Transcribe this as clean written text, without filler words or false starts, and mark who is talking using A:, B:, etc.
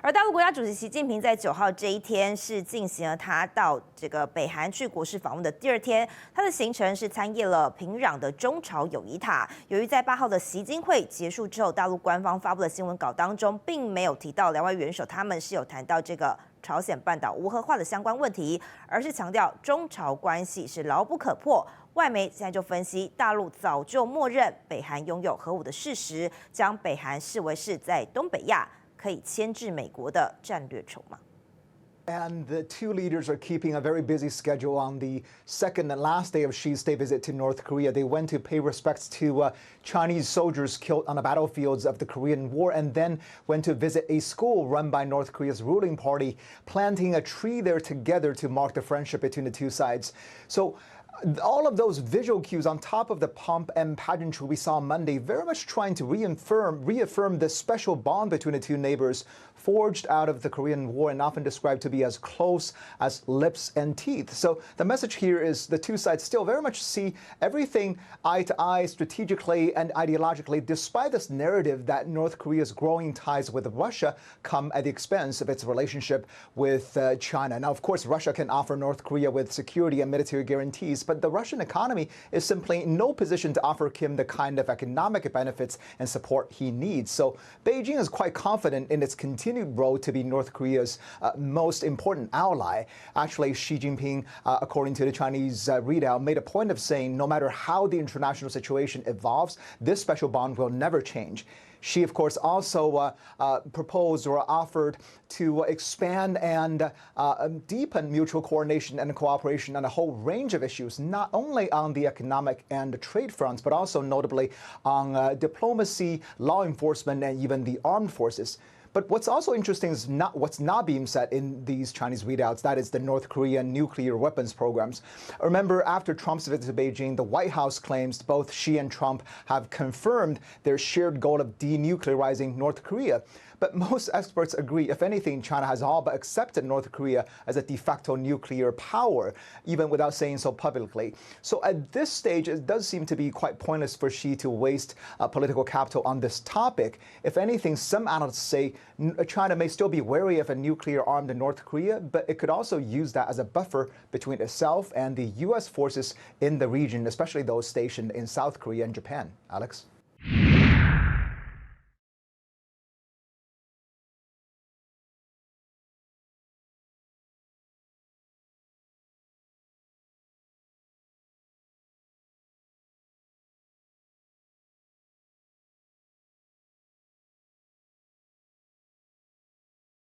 A: 而大陆国家主席习近平在9号这一天是进行了他到这个北韩去国事访问的第2天，他的行程是参谒了平壤的中朝友谊塔。由于在8号的习金会结束之后，大陆官方发布的新闻稿当中并没有提到两位元首他们是有谈到这个朝鲜半岛无核化的相关问题，而是强调中朝关系是牢不可破。外媒现在就分析，大陆早就默认北韩拥有核武的事实，将北韩视为是在东北亚可以牵制美国的战略筹码。
B: And the two leaders are keeping a very busy schedule on the second and last day of Xi's state visit to North Korea. They went to pay respects to Chinese soldiers killed on the battlefields of the Korean War and then went to visit a school run by North Korea's ruling party, planting a tree there together to mark the friendship between the two sides. So all of those visual cues on top of the pomp and pageantry we saw on Monday, very much trying to reaffirm the special bond between the two neighbors forged out of the Korean War and often described to be as close as lips and teeth. So the message here is the two sides still very much see everything eye to eye strategically and ideologically, despite this narrative that North Korea's growing ties with Russia come at the expense of its relationship with China. Now, of course, Russia can offer North Korea with security and military guarantees, but the Russian economy is simply in no position to offer Kim the kind of economic benefits and support he needs. So Beijing is quite confident in its continued road to be North Korea's most important ally. Actually, Xi Jinping, according to the Chinese readout, made a point of saying no matter how the international situation evolves, this special bond will never change. She, of course, also proposed or offered to expand and deepen mutual coordination and cooperation on a whole range of issues, not only on the economic and trade fronts, but also notably on diplomacy, law enforcement, and even the armed forces. But what's also interesting is what's not being said in these Chinese readouts. That is the North Korean nuclear weapons programs. Remember, after Trump's visit to Beijing, the White House claims both Xi and Trump have confirmed their shared goal of denuclearizing North Korea. But most experts agree, if anything, China has all but accepted North Korea as a de facto nuclear power, even without saying so publicly. So at this stage, it does seem to be quite pointless for Xi to waste political capital on this topic. If anything, some analysts say China may still be wary of a nuclear-armed North Korea, but it could also use that as a buffer between itself and the U.S. forces in the region, especially those stationed in South Korea and Japan. Alex?